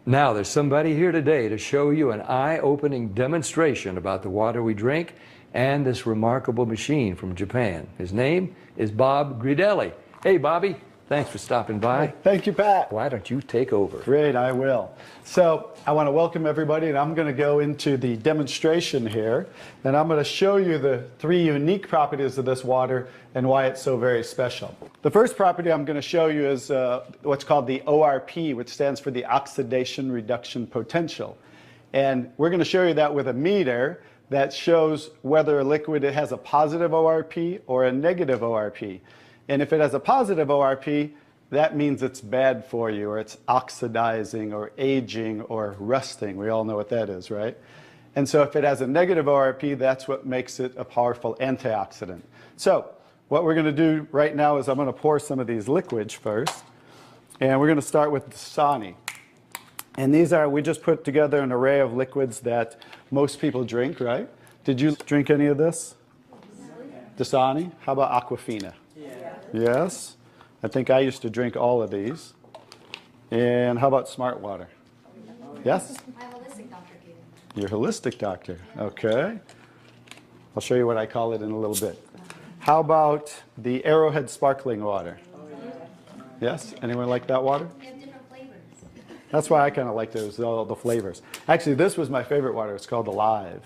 Now, there's somebody here today to show you an eye-opening demonstration about the water we drink and this remarkable machine from Japan. His name is Bob Gridelli. Hey, Bobby. Thanks for stopping by. Thank you, Pat. Why don't you take over? Great, I will. So I want to welcome everybody, and I'm going to go into the demonstration here, and I'm going to show you the 3 unique properties of this water and why it's so very special. The first property I'm going to show you is what's called the ORP, which stands for the oxidation reduction potential. And we're going to show you that with a meter that shows whether a liquid has a positive ORP or a negative ORP. And if it has a positive ORP, that means it's bad for you, or it's oxidizing, or aging, or rusting. We all know what that is, right? And so if it has a negative ORP, that's what makes it a powerful antioxidant. So what we're going to do right now is I'm going to pour some of these liquids first. And we're going to start with Dasani. And these are, we just put together an array of liquids that most people drink, right? Did you drink any of this? Dasani? How about Aquafina? Yes. I think I used to drink all of these. And how about Smart Water? Yes? My holistic doctor gave it. Your holistic doctor. Okay. I'll show you what I call it in a little bit. How about the Arrowhead sparkling water? Yes? Anyone like that water? They have different flavors. That's why I kind of like those, all the flavors. Actually, this was my favorite water. It's called Alive.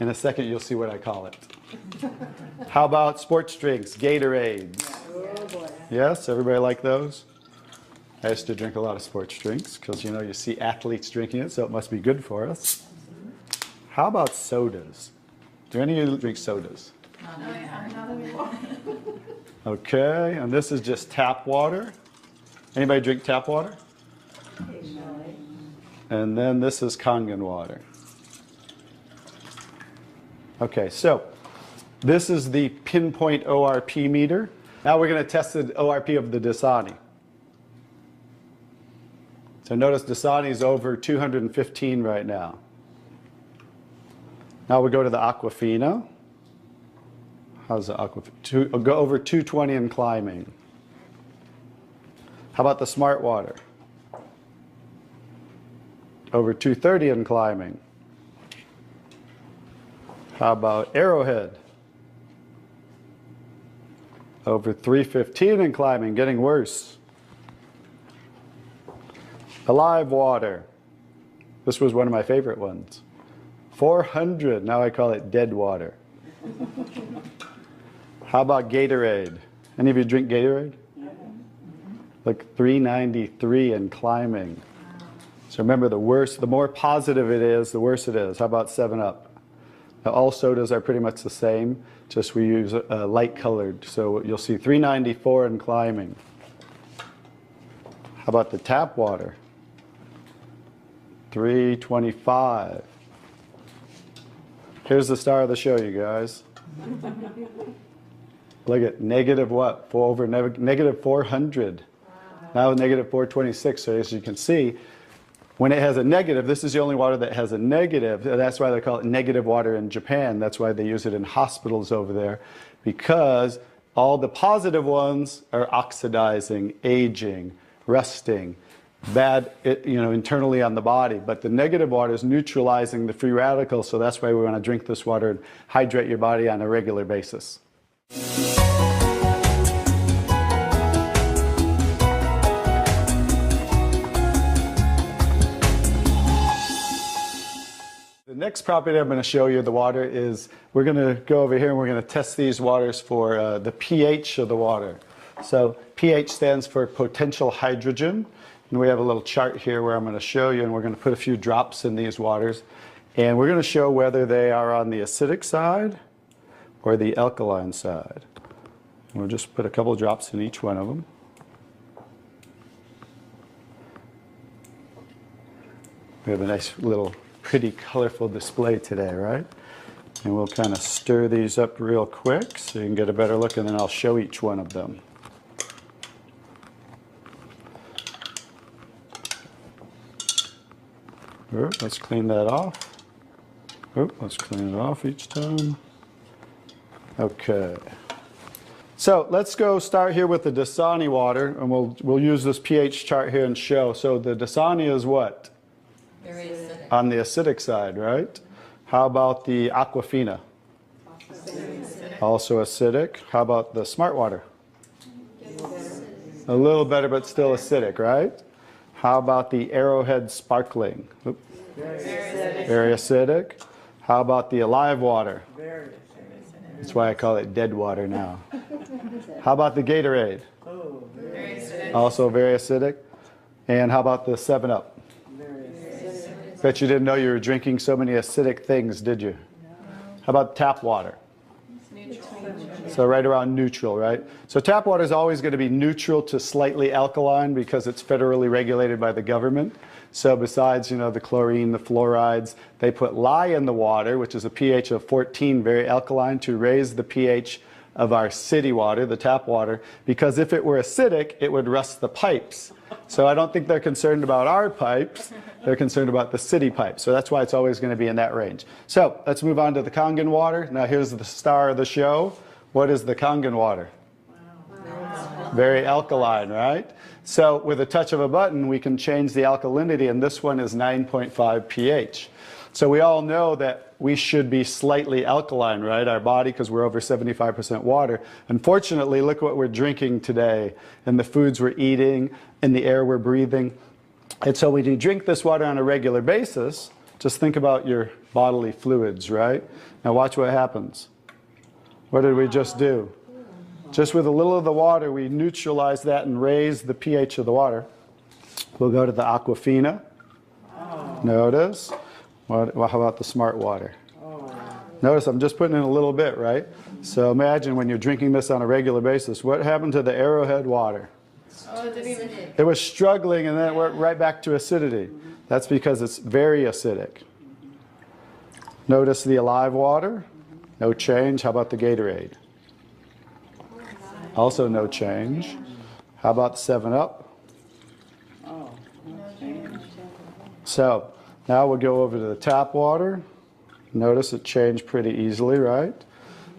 In a second, you'll see what I call it. How about sports drinks, Gatorades? Yes, everybody like those? I used to drink a lot of sports drinks because, you know, you see athletes drinking it, so it must be good for us. How about sodas? Do any of you drink sodas? Okay, and this is just tap water. Anybody drink tap water? And then this is Kangen water. Okay, so this is the pinpoint ORP meter. Now we're going to test the ORP of the Dasani. So notice Dasani is over 215 right now. Now we go to the Aquafina. How's the Aquafina? Go over 220 and climbing. How about the Smart Water? Over 230 and climbing. How about Arrowhead? Over 315 and climbing, getting worse. Alive Water. This was one of my favorite ones. 400, now I call it dead water. How about Gatorade? Any of you drink Gatorade? Like 393 and climbing. So remember, the worse, the more positive it is, the worse it is. How about 7-Up? Now, all sodas are pretty much the same, just we use light colored. So you'll see 394 and climbing. How about the tap water? 325. Here's the star of the show, you guys. Look at negative what? Negative 400. Now negative 426. So as you can see, when it has a negative, this is the only water that has a negative. That's why they call it negative water in Japan. That's why they use it in hospitals over there, because all the positive ones are oxidizing, aging, rusting, bad, internally on the body. But the negative water is neutralizing the free radicals, so that's why we want to drink this water and hydrate your body on a regular basis. The next property I'm going to show you the water is, we're going to go over here and we're going to test these waters for the pH of the water. So pH stands for potential hydrogen. And we have a little chart here where I'm going to show you, and we're going to put a few drops in these waters. And we're going to show whether they are on the acidic side or the alkaline side. And we'll just put a couple drops in each one of them. We have a nice little pretty colorful display today, right? And we'll kind of stir these up real quick so you can get a better look, and then I'll show each one of them. Let's clean that off. Let's clean it off each time. Okay. So let's go start here with the Dasani water, and we'll use this pH chart here and show. So the Dasani is what? Very acidic. On the acidic side, right? How about the Aquafina? Also acidic. How about the Smart Water? A little better, but still acidic, right? How about the Arrowhead Sparkling? Oop. Very acidic. How about the Alive Water? Very acidic. That's why I call it dead water now. How about the Gatorade? Oh, Very acidic. Also very acidic. And how about the 7-Up? very acidic. Bet you didn't know you were drinking so many acidic things, did you? How about tap water? So right around neutral, right? So tap water is always going to be neutral to slightly alkaline because it's federally regulated by the government. So besides, the chlorine, the fluorides, they put lye in the water, which is a pH of 14, very alkaline, to raise the pH of our city water, the tap water, because if it were acidic, it would rust the pipes. So I don't think they're concerned about our pipes. They're concerned about the city pipes. So that's why it's always going to be in that range. So let's move on to the Kangen water. Now here's the star of the show. What is the Kangen water? Very alkaline, right? So with a touch of a button, we can change the alkalinity, and this one is 9.5 pH. So we all know that we should be slightly alkaline, right? Our body, because we're over 75% water. Unfortunately, look what we're drinking today, and the foods we're eating, and the air we're breathing. And so when you drink this water on a regular basis, just think about your bodily fluids, right? Now watch what happens. What did we just do? Just with a little of the water, we neutralize that and raise the pH of the water. We'll go to the Aquafina. Notice. How about the Smart Water? Notice I'm just putting in a little bit, right? So imagine when you're drinking this on a regular basis, what happened to the Arrowhead water? Oh, it didn't even. It was struggling, and then it went right back to acidity. That's because it's very acidic. Notice the Alive Water. No change. How about the Gatorade? Also no change. How about the 7-Up? So now we'll go over to the tap water. Notice it changed pretty easily, right?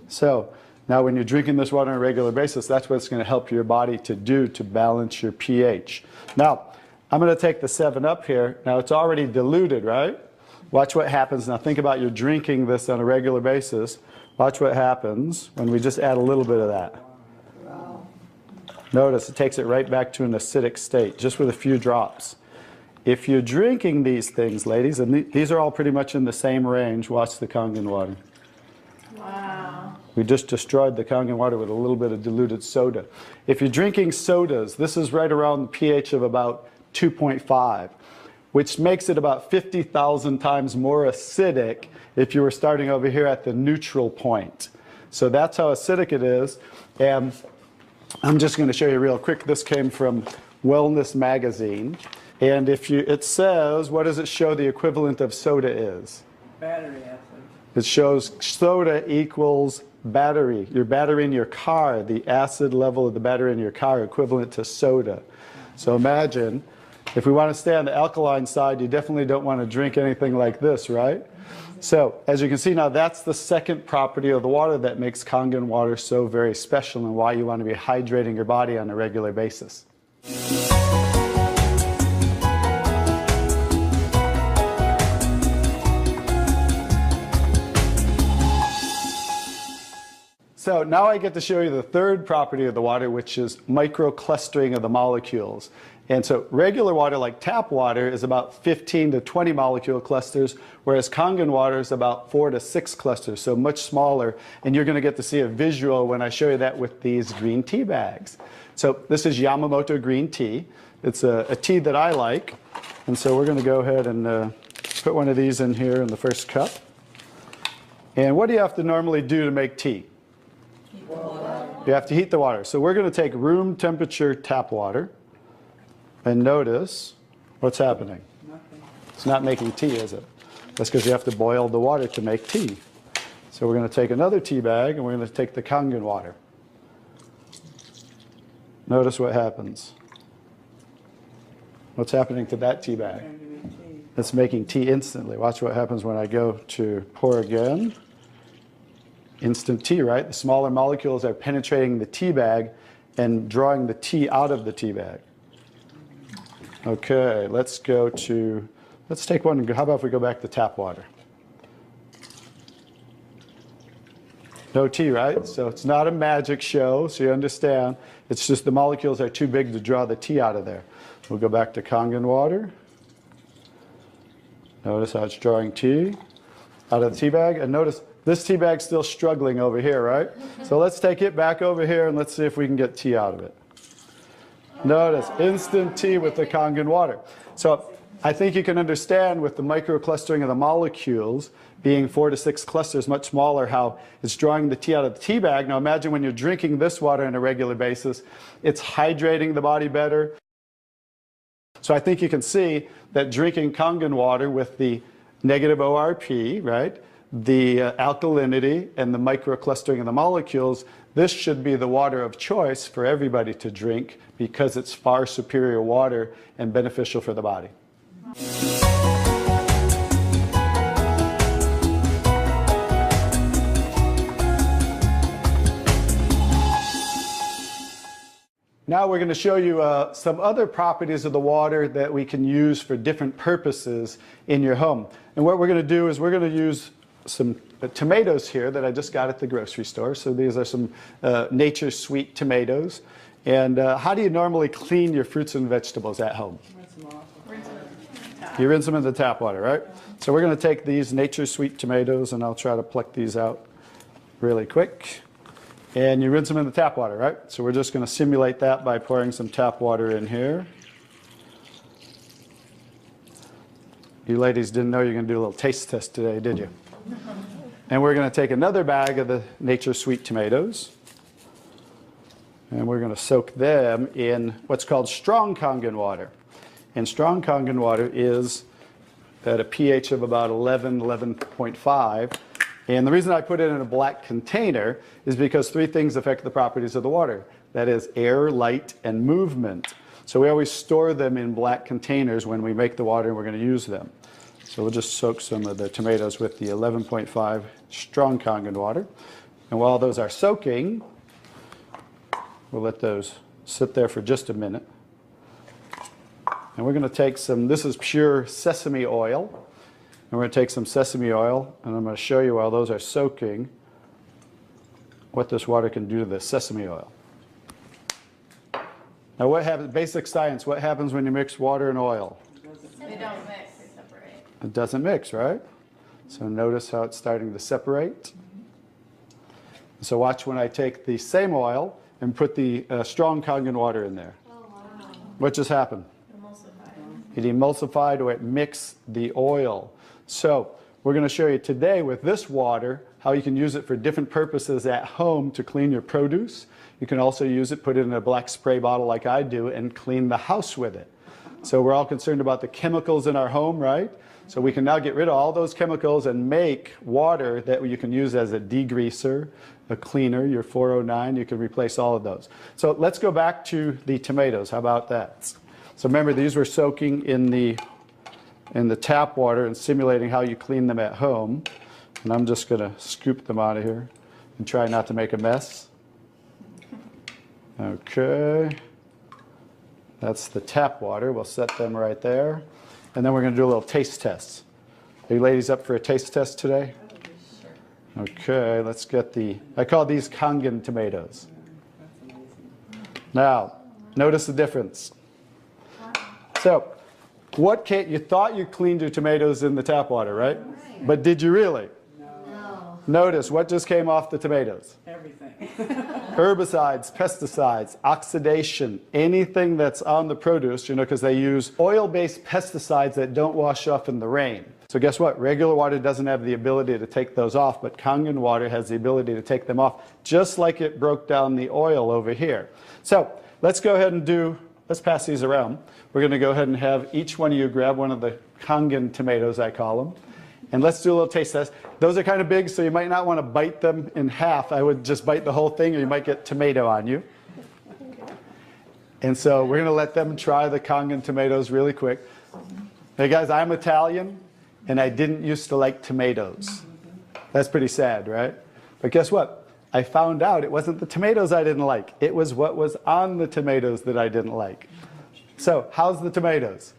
So now when you're drinking this water on a regular basis, that's what it's going to help your body to do to balance your pH. Now, I'm going to take the 7-Up here. Now it's already diluted, right? Watch what happens. Now think about you're drinking this on a regular basis. Watch what happens when we just add a little bit of that. Notice it takes it right back to an acidic state, just with a few drops. If you're drinking these things, ladies, and these are all pretty much in the same range, watch the Kangen water. Wow. We just destroyed the Kangen water with a little bit of diluted soda. If you're drinking sodas, this is right around the pH of about 2.5, which makes it about 50,000 times more acidic if you were starting over here at the neutral point. So that's how acidic it is. And I'm just going to show you real quick. This came from Wellness Magazine. And it says, what does it show the equivalent of soda is? Battery acid. It shows soda equals battery. Your battery in your car, the acid level of the battery in your car equivalent to soda. So imagine, if we want to stay on the alkaline side, you definitely don't want to drink anything like this, right? So as you can see now, that's the second property of the water that makes Kangen water so very special and why you want to be hydrating your body on a regular basis. So now I get to show you the third property of the water, which is microclustering of the molecules. And so regular water, like tap water, is about 15 to 20 molecule clusters, whereas Kangen water is about 4 to 6 clusters, so much smaller. And you're going to get to see a visual when I show you that with these green tea bags. So this is Yamamoto green tea. It's a tea that I like. And so we're going to go ahead and put one of these in here in the first cup. And what do you have to normally do to make tea? You have to heat the water. So we're going to take room temperature tap water. And notice what's happening. Nothing. It's not making tea, is it? That's because you have to boil the water to make tea. So we're going to take another tea bag and we're going to take the Kangen water. Notice what happens. What's happening to that tea bag? It's making tea instantly. Watch what happens when I go to pour again. Instant tea, right? The smaller molecules are penetrating the tea bag and drawing the tea out of the tea bag. Okay, let's take one. How about if we go back to tap water? No tea, right? So it's not a magic show, so you understand. It's just the molecules are too big to draw the tea out of there. We'll go back to Kangen water. Notice how it's drawing tea out of the tea bag. And notice this tea bag's still struggling over here, right? So let's take it back over here and let's see if we can get tea out of it. Notice instant tea with the Kangen water. So I think you can understand with the microclustering of the molecules being 4 to 6 clusters, much smaller, how it's drawing the tea out of the tea bag. Now imagine when you're drinking this water on a regular basis, it's hydrating the body better. So I think you can see that drinking Kangen water with the negative ORP, right, the alkalinity and the microclustering of the molecules, this should be the water of choice for everybody to drink because it's far superior water and beneficial for the body. Now we're going to show you some other properties of the water that we can use for different purposes in your home. And what we're going to do is we're going to use some tomatoes here that I just got at the grocery store. So these are some Nature's Sweet tomatoes. And how do you normally clean your fruits and vegetables at home? You rinse them in the tap water, right? So we're going to take these Nature's Sweet tomatoes, and I'll try to pluck these out really quick. And you rinse them in the tap water, right? So we're just going to simulate that by pouring some tap water in here. You ladies didn't know you were going to do a little taste test today, did you? And we're going to take another bag of the Nature's Sweet tomatoes. And we're going to soak them in what's called strong Kangen water. And strong Kangen water is at a pH of about 11, 11.5. And the reason I put it in a black container is because 3 things affect the properties of the water. That is air, light, and movement. So we always store them in black containers when we make the water and we're going to use them. So we'll just soak some of the tomatoes with the 11.5 strong Kangen water. And while those are soaking, we'll let those sit there for just a minute. And we're going to take some, this is pure sesame oil. And we're going to take some sesame oil, and I'm going to show you while those are soaking what this water can do to the sesame oil. Now what happens, basic science, what happens when you mix water and oil? They don't mix, they separate. It doesn't mix, right? So notice how it's starting to separate. So watch when I take the same oil and put the strong Kangen water in there. Oh, wow. What just happened? Emulsified. It emulsified or it mixed the oil. So we're going to show you today with this water how you can use it for different purposes at home to clean your produce. You can also use it, put it in a black spray bottle like I do, and clean the house with it. So we're all concerned about the chemicals in our home, right? So we can now get rid of all those chemicals and make water that you can use as a degreaser, a cleaner, your 409. You can replace all of those. So let's go back to the tomatoes. How about that? So remember, these were soaking in the tap water and simulating how you clean them at home. And I'm just going to scoop them out of here and try not to make a mess. Okay. That's the tap water. We'll set them right there. And then we're going to do a little taste test. Are you ladies up for a taste test today? Okay, let's get I call these Kangen tomatoes. Now, notice the difference. So, you thought you cleaned your tomatoes in the tap water, right? But did you really? No. Notice what just came off the tomatoes. Everything. Herbicides, pesticides, oxidation, anything that's on the produce, because they use oil-based pesticides that don't wash off in the rain. So guess what? Regular water doesn't have the ability to take those off, but Kangen water has the ability to take them off, just like it broke down the oil over here. So let's go ahead and let's pass these around. We're going to go ahead and have each one of you grab one of the Kangen tomatoes, I call them. And let's do a little taste test. Those are kind of big, so you might not want to bite them in half. I would just bite the whole thing, or you might get tomato on you. And so we're going to let them try the Kangen tomatoes really quick. Hey guys, I'm Italian, and I didn't used to like tomatoes. That's pretty sad, right? But guess what? I found out it wasn't the tomatoes I didn't like. It was what was on the tomatoes that I didn't like. So how's the tomatoes?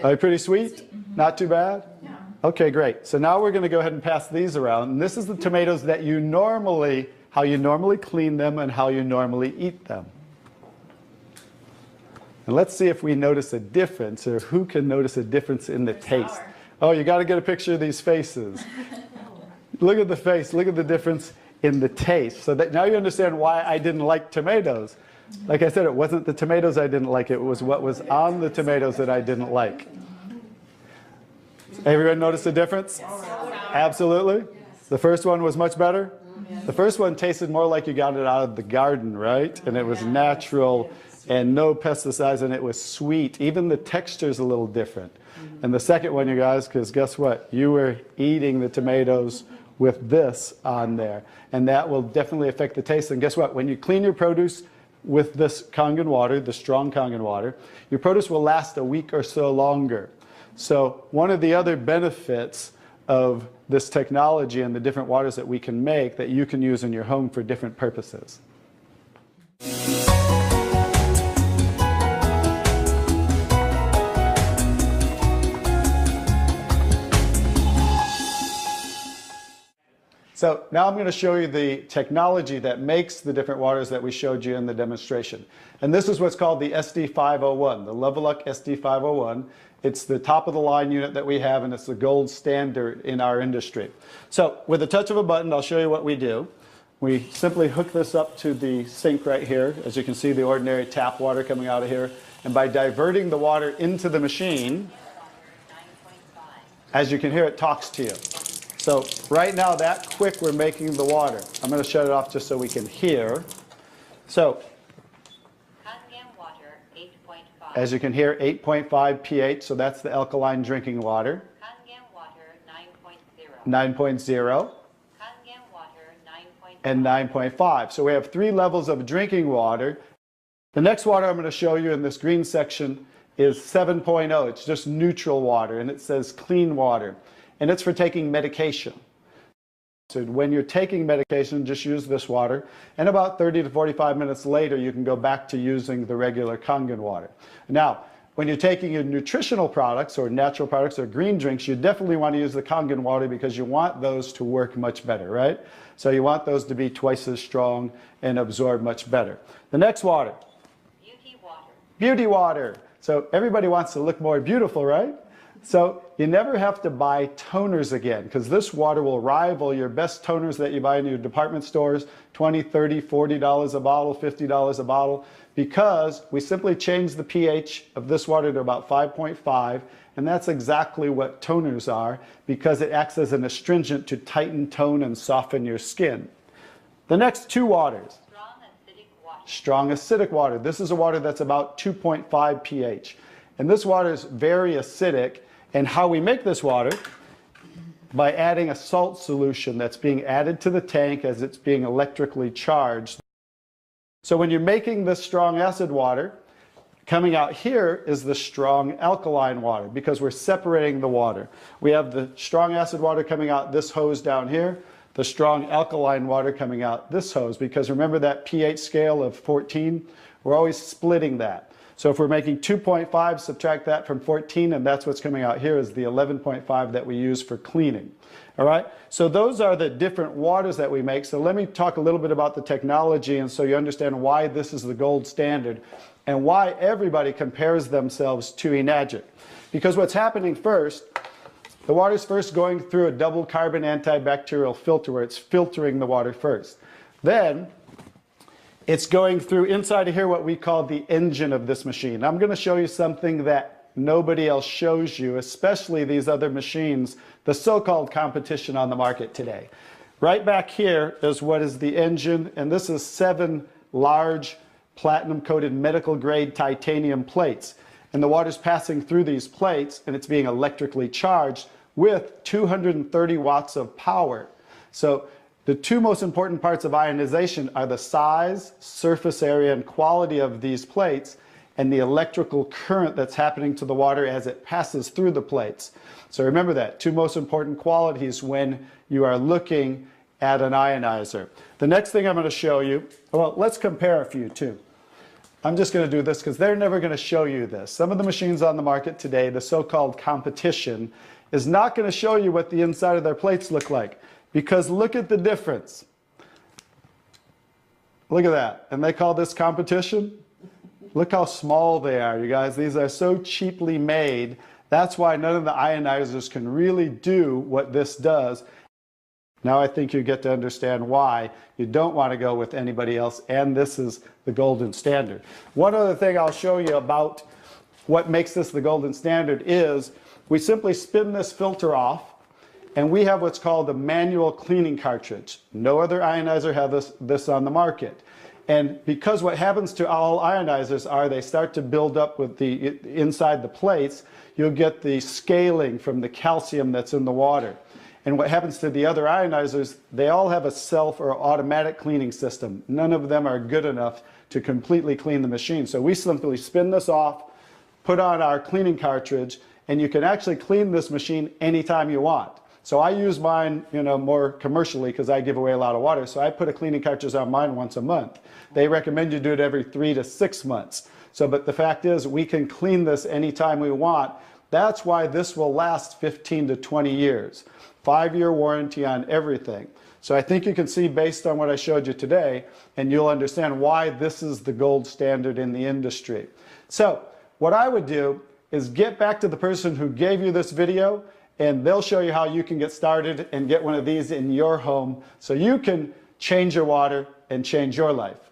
Are they pretty sweet? Not too bad? Yeah. Okay, great. So now we're going to go ahead and pass these around. And this is the tomatoes that how you normally clean them and how you normally eat them. And let's see if we notice a difference, or who can notice a difference in the taste. Sour. Oh, you got to get a picture of these faces. Look at the face. Look at the difference in the taste. So that now you understand why I didn't like tomatoes. Like I said, it wasn't the tomatoes I didn't like. It was what was on the tomatoes that I didn't like. Everyone notice the difference? Absolutely. The first one was much better. The first one tasted more like you got it out of the garden, right? And it was natural and no pesticides, and it was sweet. Even the texture's a little different. And the second one, you guys, because guess what? You were eating the tomatoes with this on there. And that will definitely affect the taste. And guess what? When you clean your produce with this Kangen water, the strong Kangen water, your produce will last a week or so longer. So one of the other benefits of this technology and the different waters that we can make that you can use in your home for different purposes. So now I'm going to show you the technology that makes the different waters that we showed you in the demonstration. And this is what's called the SD501, the Leveluck SD501. It's the top of the line unit that we have, and it's the gold standard in our industry. So with the touch of a button, I'll show you what we do. We simply hook this up to the sink right here. As you can see, the ordinary tap water coming out of here. And by diverting the water into the machine, as you can hear, it talks to you. So right now, that quick, we're making the water. I'm going to shut it off just so we can hear. So Kangen Water 8.5. as you can hear, 8.5 pH, so that's the alkaline drinking water. Kangen Water 9.0. 9.0 Kangen Water 9.5. and 9.5. So we have 3 levels of drinking water. The next water I'm going to show you in this green section is 7.0. It's just neutral water, and it says clean water. And it's for taking medication. So when you're taking medication, just use this water. And about 30 to 45 minutes later, you can go back to using the regular Kangen water. Now, when you're taking your nutritional products or natural products or green drinks, you definitely want to use the Kangen water because you want those to work much better, right? So you want those to be twice as strong and absorb much better. The next water. Beauty Water. Beauty water. So everybody wants to look more beautiful, right? So you never have to buy toners again, because this water will rival your best toners that you buy in your department stores, $20, $30, $40 a bottle, $50 a bottle, because we simply change the pH of this water to about 5.5, and that's exactly what toners are, because it acts as an astringent to tighten, tone, and soften your skin. The next 2 waters. Strong acidic water. Strong acidic water. This is a water that's about 2.5 pH. And this water is very acidic. And how we make this water, by adding a salt solution that's being added to the tank as it's being electrically charged. So when you're making this strong acid water, coming out here is the strong alkaline water, because we're separating the water. We have the strong acid water coming out this hose down here, the strong alkaline water coming out this hose, because remember that pH scale of 14? We're always splitting that. So if we're making 2.5, subtract that from 14, and that's what's coming out here is the 11.5 that we use for cleaning. All right? So those are the different waters that we make. So let me talk a little bit about the technology, and so you understand why this is the gold standard and why everybody compares themselves to Enagic. Because what's happening first, the water's first going through a double carbon antibacterial filter where it's filtering the water first. Then it's going through inside of here what we call the engine of this machine. I'm going to show you something that nobody else shows you, especially these other machines, the so-called competition on the market today. Right back here is what is the engine, and this is 7 large platinum-coated medical-grade titanium plates. And the water's passing through these plates, and it's being electrically charged with 230 watts of power. So the 2 most important parts of ionization are the size, surface area, and quality of these plates, and the electrical current that's happening to the water as it passes through the plates. So remember that. 2 most important qualities when you are looking add an ionizer. The next thing I'm going to show you, well, let's compare a few too. I'm just going to do this because they're never going to show you this. Some of the machines on the market today, the so-called competition, is not going to show you what the inside of their plates look like, because look at the difference. Look at that. And they call this competition? Look how small they are, you guys. These are so cheaply made. That's why none of the ionizers can really do what this does. Now I think you get to understand why you don't want to go with anybody else, and this is the golden standard. One other thing I'll show you about what makes this the golden standard is we simply spin this filter off, and we have what's called a manual cleaning cartridge. No other ionizer has this on the market. And because what happens to all ionizers are they start to build up with the inside the plates, you'll get the scaling from the calcium that's in the water. And what happens to the other ionizers, they all have a self or automatic cleaning system. None of them are good enough to completely clean the machine. So we simply spin this off, put on our cleaning cartridge, and you can actually clean this machine anytime you want. So I use mine, more commercially because I give away a lot of water. So I put a cleaning cartridge on mine once a month. They recommend you do it every 3 to 6 months. But the fact is, we can clean this anytime we want. That's why this will last 15 to 20 years. 5-year warranty on everything. So I think you can see based on what I showed you today, and you'll understand why this is the gold standard in the industry. So what I would do is get back to the person who gave you this video, and they'll show you how you can get started and get one of these in your home so you can change your water and change your life.